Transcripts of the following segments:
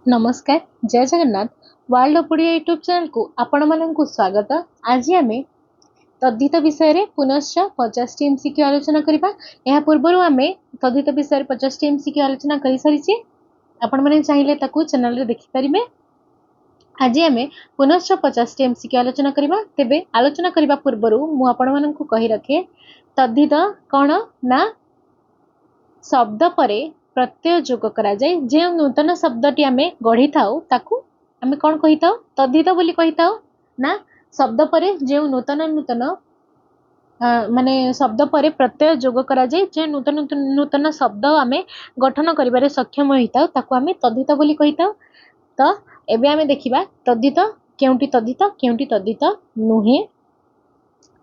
नमस्कार जय Jagannath world of Odia YouTube channel को आपण मानकु स्वागत। आज आम तद्धित विषय रे पुनश्च 50 टी एमसीक्यू आलोचना करबा। यह पूर्व आम तद्धित विषय 50 टी एमसीक्यू आलोचना कर सारी आपण माने चाहिए ताकू चैनल रे देखि परिबे। आज आम पुनश्च 50 टी एमसीक्यू आलोचना करबा। तेबे आलोचना करबा पूर्व मु आपण मानकु कहि रखे तद्धित कौन ना शब्द परे प्रत्यय जोग करा जाए जे नूतन शब्दटी आमे गढ़ी थाउ ताकू आमे कौन कहि थाउ तद्धित बोली कहि थाउ ना शब्द परे जे नूतन माने शब्द परे प्रत्यय जोग करा जाए जे नूतन नूतन शब्द आमे गठन करिबारे सक्षम होई थाउ ताकू आमे तद्धित बोली कहि थाउ। तो एबे आमे देखिबा तद्धित केउंटी तद्धित नुहे।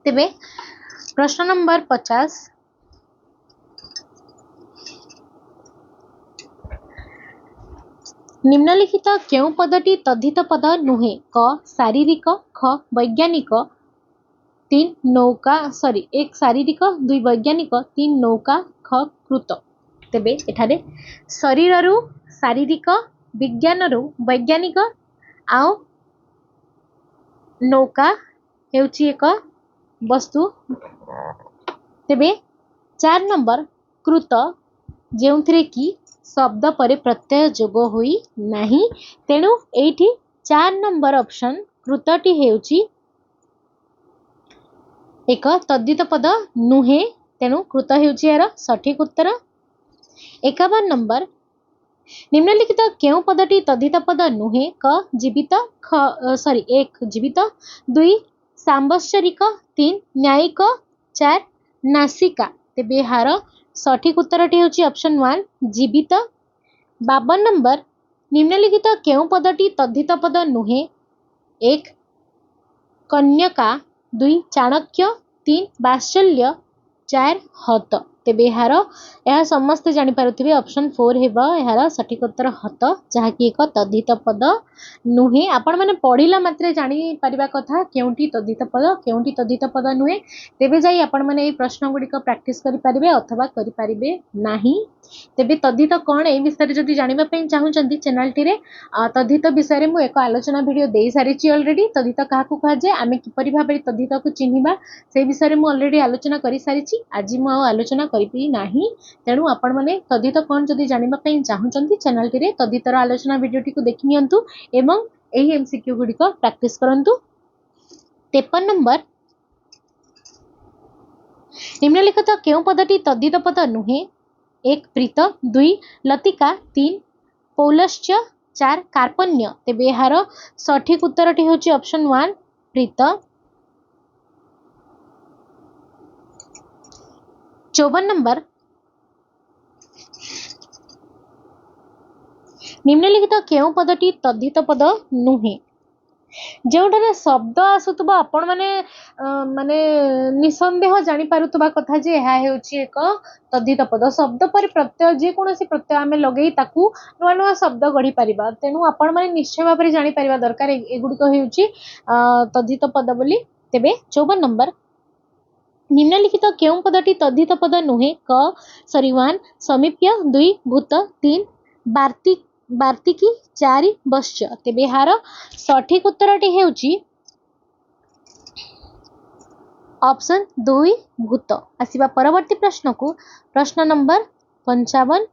तेबे प्रश्न नंबर 50 निम्नलिखित क्यों पदटी तद्धित पद नुहे? क शारीरिक, ख वैज्ञानिक, 3 नौका एक शारीरिक 2 वैज्ञानिक 3 नौका ख कृत। तेबे एठारे शरीररु शारीरिक, विज्ञानरु वैज्ञानिक आउ नौका हेउची एक वस्तु। तेबे 4 नंबर कृत जेउथिरे की शब्द परे प्रत्यय जोग होई नाही तेणु एठी 4 नंबर ऑप्शन कृतटी हेउची एक तद्धित पद नुहे तेणु कृत हेउची यार सठिक उत्तर। 51 नंबर निम्नलिखित केउ पदटी तद्धित पद नुहे? क जीवित, एक जीवित, 2 सांबत्सरिक, 3 न्यायिक, 4 नासिका। तेबे हार सठिक उत्तरटी हेउची ऑप्शन 1 जीवित। 52 नंबर निम्नलिखित केउ पदटी तद्धित पद नुहे? 1 कन्यका, 2 चाणक्य, 3 वात्सल्य, 4 हत। तेबे हार यह समस्त जानि पारुथिबे ऑप्शन 4 हेबा यार सठिक उत्तर हत जहा कि एक तद्धित पद नुहे। आपण माने पढिला मात्रे जानि परिबा कथा केउंटी तद्धित पद नुहे। तेबे जाई आपण माने ए प्रश्न गुडी को प्रैक्टिस करि परिबे अथवा करि परिबे नाही। तेबे तद्धित कोन ए विषय जदि जानिबा पई चाहुचंती चैनल टी रे तद्धित विषय रे मु एक आलोचना वीडियो देई सारिची ऑलरेडी। तद्धित काहाकू कहा जाय आमे किपरि भाबे तद्धित को चिन्हिबा से विषय रे मु ऑलरेडी आलोचना करि सारिची। आज मु आलोचना करिपि नाही तेणु आपण माने तद्धित कोन जदि जानिबा पई चाहुचंती चैनल टी रे तद्धितर आलोचना वीडियो टी को देखि नियंतु एवं एही एमसीक्यू गुडी को प्रैक्टिस करंतु। 53 नंबर निम्नलिखित केउ पदटी तद्धित पद नुहे? 1 प्रीत, 2 लतिका, 3 पौलश्च, 4 कार्पण्य। तेबे हार सठिक उत्तरटी होची ऑप्शन 1 प्रीत। 54 नंबर निम्नलिखित केउ पदटी तद्धित पद नुहे? जोटारे शब्द आसुतबा आपण माने माने निसंदेह जानि पारुतबा कथा जे एहा हेउची एक तद्धित पद। शब्द पर प्रत्यय जे कोनोसी प्रत्यय आमे लगेई ताकू नुआ नुआ शब्द गढ़ी परिबा तेनु आपण माने निश्चय भाबरे जानि परिबा दरकार एगुडी को हेउची तद्धित पद बोली। तेबे 54 नंबर निम्नलिखित केउ पदटी तद्धित पद नुहे? क सरिवान, समीप्य, 2 भूत, 3 वार्तिकी, 4 बश्च। तेबे हार सठिक उत्तरटी हेउची ऑप्शन 2 भूत। आसीबा परवर्ती प्रश्न को प्रश्न नंबर 55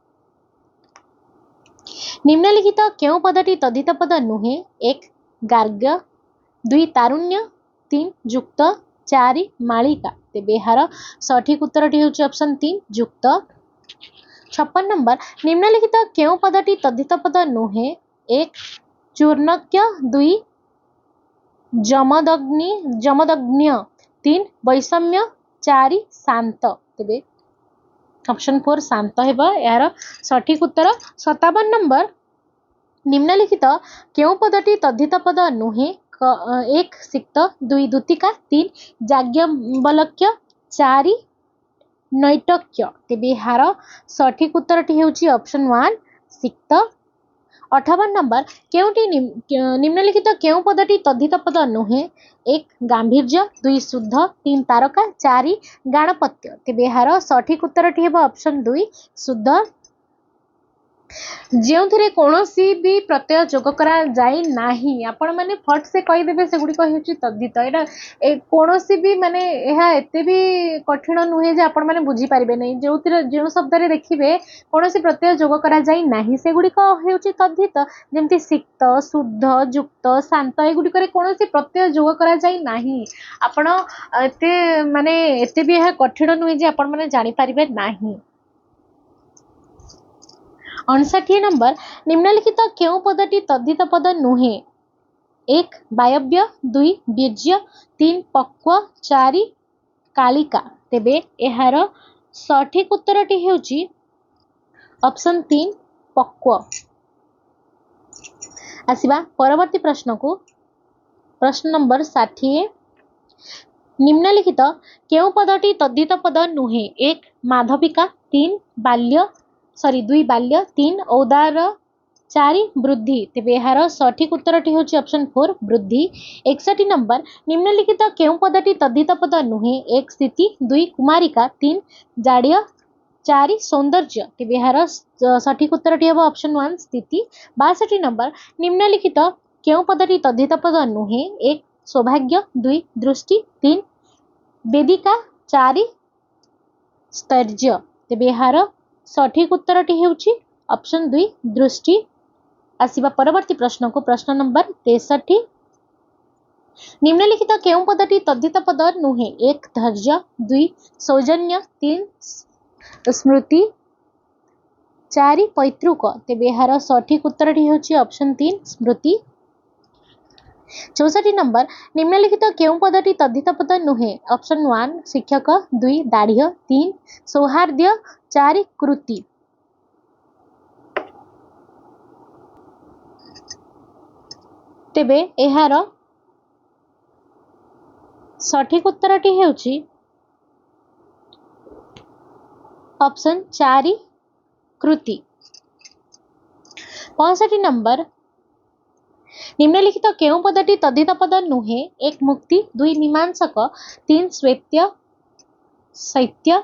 निम्नलिखित केउ पदटी तद्धित पद नुहे? 1 गार्ग्य, 2 तारुण्य, 3 युक्त, 4 मालिका। तेबे हार सठिक उत्तरटी हेउची ऑप्शन 3 युक्त। 56 नंबर निम्नलिखित केउ पदटी तद्धित पद नुहे? 1 चूर्णक्य, 2 जमदग्नि, 3 वैषम्य, 4 शांत। तेबे ऑप्शन 4 शांत हेबा यार सठिक उत्तर। 57 नंबर निम्नलिखित केउ पदटी तद्धित पद नुहे? 1 सिक्त, 2 दूतिका, 3 याज्ञवल्क्य, 4 नैटक्य। तेबे हार सठिक उत्तरटी हेउची ऑप्शन 1 सिक्त। 58 नंबर केउटी निम्नलिखित केउ पदटी तद्धित पद नुहे? 1 गांभीर्य, 2 शुद्ध, 3 तारका, 4 गाणपत्य। तेबे हार सठिक उत्तरटी हेबा ऑप्शन 2 शुद्ध। जो कौनसी भी प्रत्यय जोग करा जाई नाही आपण माने फट से कहीदेवे सेगुड़िक होउची तद्धित एटा कौनसी भी माने यह एते भी कठिन नुहे जे आपण माने बुझी पारिबे नै जो शब्द रे देखिबे कौनसी प्रत्यय जोग करा जाई नाही सेगुड़िक होउची तद्धित जेमति सिक्त शुद्ध युक्त शांत एगुड़िक रे कौनसी प्रत्यय जोग करा जाई नाही आपण एते माने एते भी यह कठिन नुहे जे आपण माने जानि पारिबे नाही। 59 नंबर निम्नलिखित केउ पदटी तद्धित पद नुहे? 1 वायव्य 2 बीर्य 3 पक्व 4 कालिका। तेबे एहार सठिक उत्तरटी हेउची ऑप्शन 3 पक्व। आसिबा परवर्ती प्रश्न को प्रश्न नंबर 60 निम्नलिखित केउ पदटी तद्धित पद नुहे? 1 माधविका 3 बाल्य 2 बाल्य 3 औदार 4 वृद्धि। तेबे एहार सठिक उत्तरटी होची ऑप्शन 4 वृद्धि। 61 नंबर निम्नलिखित केउ पदटी तद्धित पद नुहे? 1 स्थिति 2 कुमारिका 3 जाड्य 4 सौंदर्य। तेबे एहार सठिक उत्तरटी हेबो ऑप्शन 1 स्थिति। 62 नंबर निम्नलिखित केउ पदटी तद्धित पद नुहे? 1 सौभाग्य 2 दृष्टि 3 वेदिका 4 स्थैर्य। तेबे एहार सठिक उत्तरटी हेउची ऑप्शन 2 दृष्टि। आसिबा परवर्ती प्रश्न को प्रश्न नंबर 63 निम्नलिखित केउ पदटी तद्धित पद नुहे? 1 धैर्य 2 सौजन्य 3 स्मृति 4 पैतृक। तेबे एहार सठिक उत्तरटी हेउची ऑप्शन 3 स्मृति। 64 नंबर निम्नलिखित केउ पदटी तद्धित पद नुहे? ऑप्शन 1 शिक्षक 2 दाढ़ 3 सौहार्द्य 4 कृति। तेबे एहार सठिक उत्तरटी हेउची ऑप्शन 4 कृति। 65 नंबर निम्नलिखित केउ पदटी तद्धित पद नुहे? 1 मुक्ति 2 मीमांसक 3 श्वेत्य शैत्य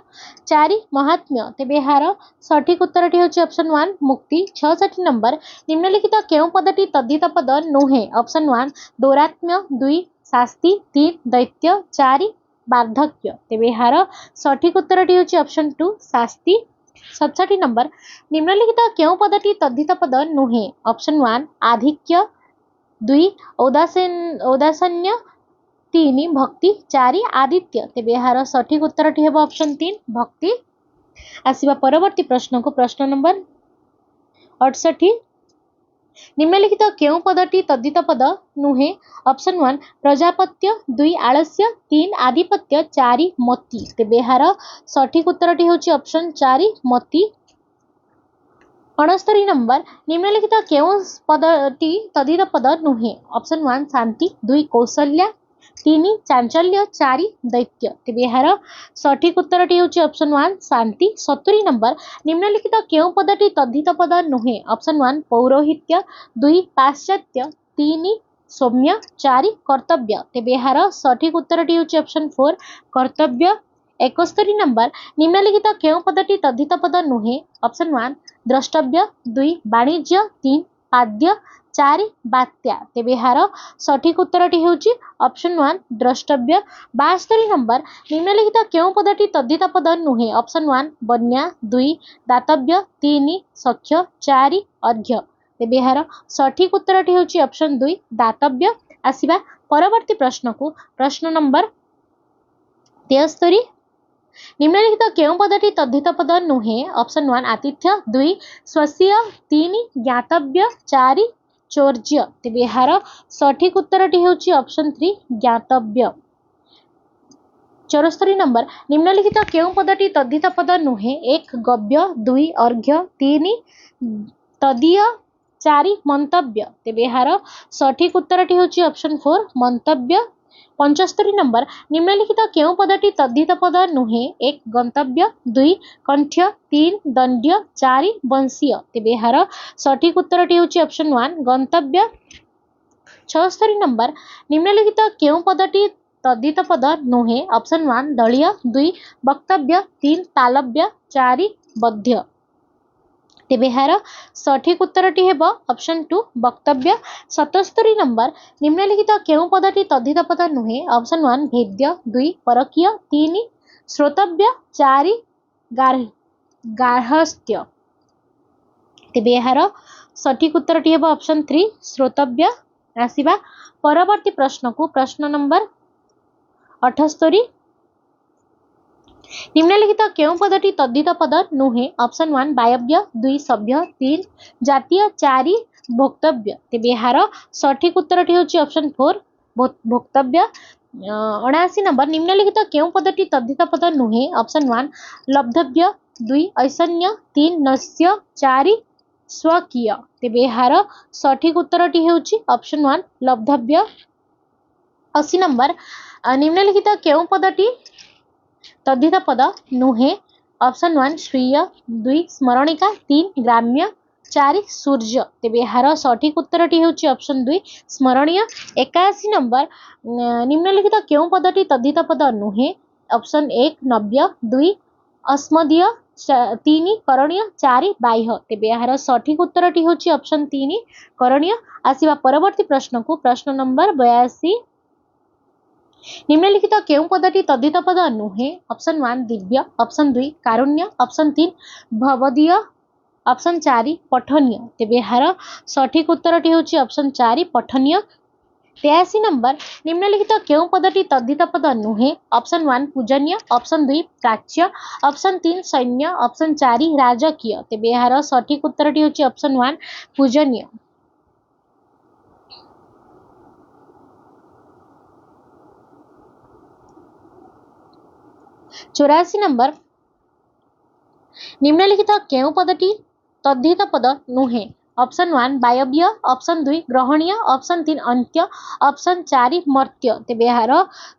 4 महात्म्य। तेबे एहार सठिक उत्तरटी होची ऑप्शन 1 मुक्ति। 66 नंबर निम्नलिखित केउ पदटी तद्धित पद नुहे? ऑप्शन 1 दौरात्म्य 2 शास्ति 3 दैत्य 4 वार्धक्य। तेबे एहार सठिक उत्तरटी होची ऑप्शन 2 शास्ति। 67 नंबर निम्नलिखित केउ पदटी तद्धित पद नुहे? ऑप्शन 1 आधिक्य 2 औदासन्य 3 भक्ति 4 आदित्य। तेबे एहार सठिक उत्तरटी हेबो ऑप्शन 3 भक्ति। आसिबा परवर्ती प्रश्न को प्रश्न नंबर 68 निम्नलिखित केउ पदटी तद्धित पद नुहे? ऑप्शन 1 प्रजापत्य 2 आलस्य 3 आधिपत्य 4 मति। तेबे एहार सठिक उत्तरटी होची ऑप्शन 4 मति। 69 नंबर निम्नलिखित केउ पदटी तद्धित पद नुहे? ऑप्शन 1 शांति 2 कौशल्या 3 चांचल्य 4 दैत्य। तेबे एहार सठिक उत्तरटी होची ऑप्शन 1 शांति। 70 नंबर निम्नलिखित केउ पदटी तद्धित पद नुहे? ऑप्शन 1 पौरोहित्य 2 पाश्चात्य 3 सौम्य 4 कर्तव्य। तेबे एहार सठिक उत्तरटी होची ऑप्शन 4 कर्तव्य। 71 नंबर निम्नलिखित केउ पदटी तद्धित पद नुहे? ऑप्शन 1 द्रष्टव्य 2 वाणिज्य 3 पाद्य 4 बात्या। तेबे एहार सठिक उत्तरटी हेउची ऑप्शन 1 द्रष्टव्य। 72 नंबर निम्नलिखित केउ पदटी तद्धित पद नुहे? ऑप्शन 1 बन्या 2 दातव्य 3 सख्य 4 अर्घ्य। तेबे एहार सठिक उत्तरटी हेउची ऑप्शन 2 दातव्य। आसिबा परवर्ती प्रश्न को प्रश्न नंबर 73 निम्नलिखित केउ पदटी तद्धित पद नुहे? ऑप्शन 1 आतिथ्य 2 स्वसीय 3 ज्ञातव्य 4 चौर्य। तेबे एहार सठिक उत्तरटी हेउची ऑप्शन 3 ज्ञातव्य। 74 नंबर निम्नलिखित केउ पदटी तद्धित पद नुहे? 1 गव्य 2 अर्घ्य 3 तदीय 4 मंतव्य। तेबे एहार सठिक उत्तरटी हेउची ऑप्शन 4 मंतव्य। 75 नंबर निम्नलिखित केउ पदटी तद्धित पद नुहे? 1 गंतव्य 2 कंठ्य 3 दंड्य 4 वंशीय। तेबे एहार सठिक उत्तरटी हेउची ऑप्शन 1 गंतव्य। 76 नंबर निम्नलिखित केउ पदटी तद्धित पद नुहे? ऑप्शन 1 दलीय 2 वक्तव्य 3 तालव्य 4 बध्य। तेबे यार सठिक उत्तरटी हेब ऑप्शन 2 वक्तव्य। 77 नंबर निम्नलिखित केउं पदटी तद्धित पद नुहे ऑप्शन 1 भेद्य 2 परकीय 3 श्रोतव्य 4 गार्हस्थ्य। तेबे यार सठिक उत्तरटी हेब ऑप्शन 3 श्रोतव्य। आसीबा परवर्ती प्रश्न को प्रश्न नंबर 78 निम्नलिखित केउं पदटी तद्धित पद नुहे ऑप्शन 1 वायव्य 2 सभ्य 3 जातीय 4 भोक्तव्य। तेबे यार सठिक उत्तरटी होची ऑप्शन 4 भोक्तव्य। 79 नंबर निम्नलिखित केउं पदटी तद्धित पद नुहे ऑप्शन 1 लब्धव्य 2 ऐसन्य 3 नस्य 4 स्वकीय। तेबे यार सठिक उत्तरटी होची ऑप्शन 1 लब्धव्य। 80 नंबर निम्नलिखित केउं पदटी तद्धित पद नुहे ऑप्शन 1 स्वीय 2 स्मरणिका 3 ग्राम्य 4 सूर्य। तेबे यार सठिक उत्तरटी होची ऑप्शन 2 स्मरणीय। 81 नंबर निम्नलिखित केउं पदटी तद्धित पद नुहे ऑप्शन 1 नव्य 2 अस्मदीय 3 करणीय 4 बाह्य। तेबे यार सठिक उत्तरटी होची ऑप्शन 3 करणीय। आसीबा परवर्ती प्रश्न को प्रश्न नंबर 82 निम्नलिखित केउं पदटी तद्धित पद नुहे ऑप्शन 1 दिव्य ऑप्शन 2 कारुण्य ऑप्शन 3 भवदीय ऑप्शन 4 पठनीय। तेबे यार सठिक उत्तरटी होची ऑप्शन 4 पठनीय। 83 नंबर निम्नलिखित केउं पदटी तद्धित पद नुहे ऑप्शन 1 पूजनीय ऑप्शन 2 प्राच्य ऑप्शन 3 सैन्य ऑप्शन 4 राजकीय। तेबे यार सठिक उत्तरटी होची ऑप्शन 1 पूजनीय। 84 नंबर निम्नलिखित केउं पदटी तद्धित पद नुहे ऑप्शन 1 वायव्य ऑप्शन 2 ग्रहणीय ऑप्शन 3 अंत्य ऑप्शन 4 मर्त्य। तेबे यार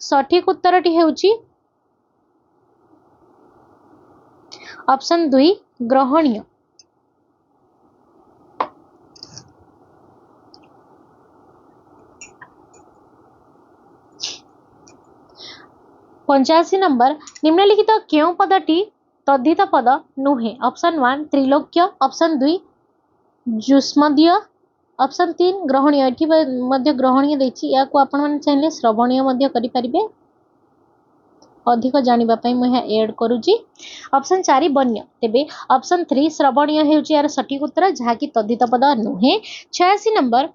सठिक उत्तरटी हेउची ऑप्शन 2 ग्रहणीय। 85 नंबर निम्नलिखित केउं पदटी तद्धित पद नुहे ऑप्शन 1 त्रिलोक्य ऑप्शन 2 जुष्मदीय ऑप्शन 3 ग्रहणीय। एठी मध्य ग्रहणीय देछि या को आपण माने चाहिले श्रवणीय मध्य करि परिबे अधिक जानिबा पई म ऐड करूची ऑप्शन 4 वन्य। तेबे ऑप्शन 3 श्रवणीय हेउची यार सठिक उत्तर जहा कि तद्धित पद नुहे। 86 नंबर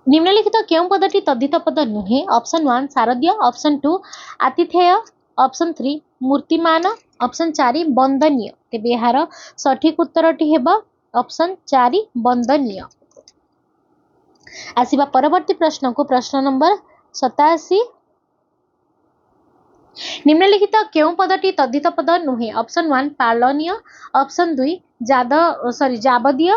निम्नलिखित केउं पदटी तद्धित पद नुहे ऑप्शन 1 शारदीय ऑप्शन 2 आतिथेय ऑप्शन 3 मूर्तिमान ऑप्शन 4 वंदनीय। तेबे यार सठिक उत्तरटी हेबा ऑप्शन 4 वंदनीय। आसीबा परवर्ती प्रश्न को प्रश्न नंबर 87 निम्नलिखित केउं पदटी तद्धित पद नुहे ऑप्शन 1 पालनीय ऑप्शन 2 जाबदीय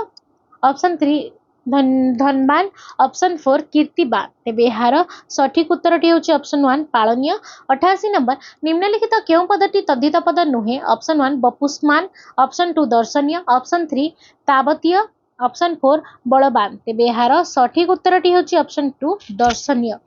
ऑप्शन 3 धनवान ऑप्शन 4 कीर्तिवान। तेबे यार सठिक उत्तरटी होची ऑप्शन 1 पालनीय। 88 नंबर निम्नलिखित केउं पदटी तद्धित पद नुहे ऑप्शन 1 बपुष्मान ऑप्शन 2 दर्शनीय ऑप्शन 3 तावतीय ऑप्शन 4 बलवान। तेबे यार सठिक उत्तरटी होची ऑप्शन 2 दर्शनीय।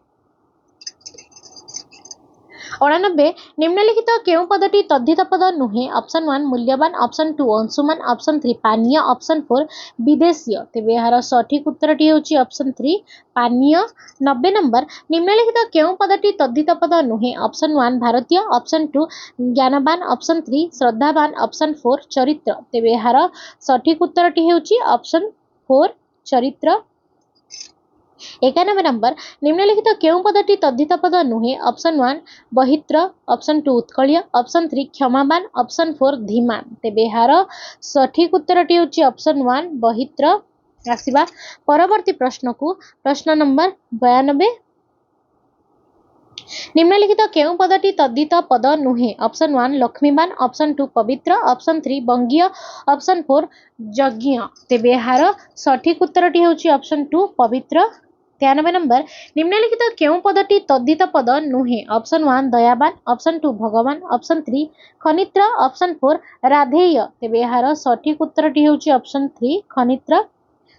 89 निम्नलिखित केउं पदटी तद्धित पद नुहे ऑप्शन 1 मूल्यवान ऑप्शन 2 अंशुमान ऑप्शन 3 पानीय ऑप्शन 4 विदेशीय। तेबे यार सठिक उत्तरटी होची ऑप्शन 3 पानीय। 90 नंबर निम्नलिखित केउं पदटी तद्धित पद नुहे ऑप्शन 1 भारतीय ऑप्शन 2 ज्ञानवान ऑप्शन 3 श्रद्धावान ऑप्शन 4 चरित्र। तेबे यार सठिक उत्तरटी होची ऑप्शन 4 चरित्र। 91 नंबर निम्नलिखित केउं पदटी तद्धित पद नुहे ऑप्शन 1 बहित्र ऑप्शन 2 उत्कलीय ऑप्शन 3 क्षमावान ऑप्शन 4 धीमान। तेबे यार सठिक उत्तरटी होची ऑप्शन 1 बहित्र। आसीबा परवर्ती प्रश्न को प्रश्न नंबर 92 निम्नलिखित केउं पदटी तद्धित पद नुहे ऑप्शन 1 लक्ष्मीवान ऑप्शन 2 पवित्र ऑप्शन 3 बंगीय ऑप्शन 4 यज्ञ। तेबे यार सठिक उत्तरटी होची ऑप्शन 2 पवित्र। 93 नंबर निम्नलिखित केउं पदटी तद्धित पद नुहे ऑप्शन 1 दयावान ऑप्शन 2 भगवान ऑप्शन 3 खनित्र ऑप्शन 4 राधेय। तेबे यार सठिक उत्तरटी होची ऑप्शन 3 खनित्र।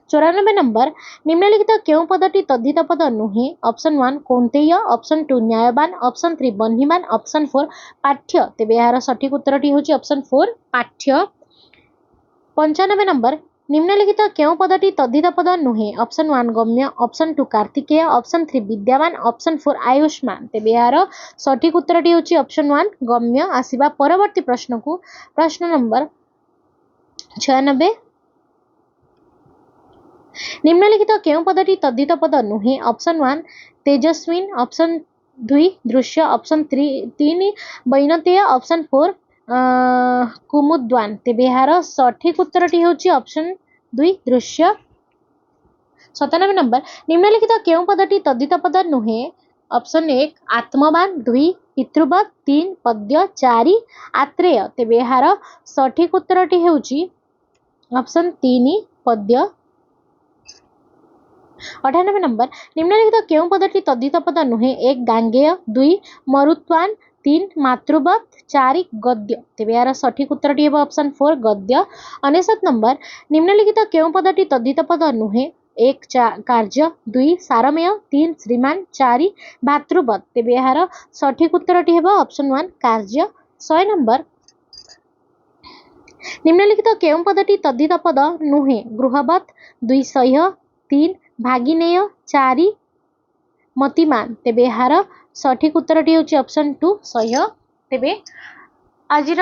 चौरानबे नंबर निम्नलिखित क्यों पदटी तद्धित पद नुहे ऑप्शन 1 कौंतेय ऑप्शन 2 न्यायवान ऑप्शन 3 बन्हीमान ऑप्शन 4 पाठ्य तेबे यार सठिक उत्तरटी होची ऑप्शन 4 पाठ्य 95 नंबर निम्नलिखित क्यों पदटी तद्धित पद नुहे ऑप्शन 1 गम्य ऑप्शन 2 कार्तिकेय ऑप्शन 3 विद्यावान ऑप्शन 4 आयुष्मान तेबे यार सठिक उत्तरटी होची ऑप्शन 1 गम्य आसीबा परवर्ती प्रश्न को प्रश्न नंबर 96 निम्नलिखित क्यों पदटी तद्धित पद नुहे ऑप्शन 1 तेजस्विन ऑप्शन 2 दृश्य ऑप्शन 3 वैनतेय ऑप्शन 4 कुमुद्वान तेबे यार सठिक उत्तरटी होची ऑप्शन 2 दृश्य 97 नंबर निम्नलिखित क्यों पदटी तद्धित पद नुहे ऑप्शन 1 आत्मवान 2 पितृवत 3 पद्य 4 आत्रेय तेबे यार सठिक उत्तरटी होची ऑप्शन 3 पद्य 98 नंबर निम्नलिखित क्यों पदटी तद्धित पद नुहे 1 गांगेय 2 मरुत्वान 3 मातृवत 4 गद्य तेबे यार सठिक उत्तरटी हेबो ऑप्शन 4 गद्य 99 नंबर निम्नलिखित क्यों पदटी तद्धित पद नुहे 1 कार्य 2 सारमेय 3 श्रीमान 4 भातृवत तेबे यार सठिक उत्तरटी हेबो ऑप्शन 1 कार्य 100 नंबर निम्नलिखित क्यों पदटी तद्धित पद नुहे गृहवत 2 सह्य 3 भागिनेय 4 मतिमान तेबे यार सठिक उत्तरटी होची ऑप्शन 2 सह्य तेबे आजिर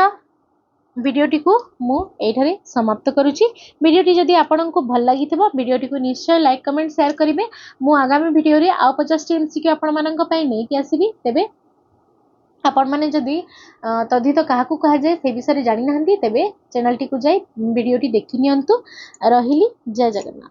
वीडियोटी को मु एठारे समाप्त करूची वीडियोटी जदि आपनको भल लागिथिबो वीडियोटी को निश्चय लाइक कमेंट शेयर करिवे मु आगामी वीडियो रे आ 50 टी एमसीक्यू आपण मानक पई नै कि आसीबी तेबे आपण माने जदि तद्धित काहाकू कहा जाय से विषय रे जानि नहंती तेबे चैनल टी को जाई वीडियोटी देखि नियंतु रहिली जय जगन्नाथ।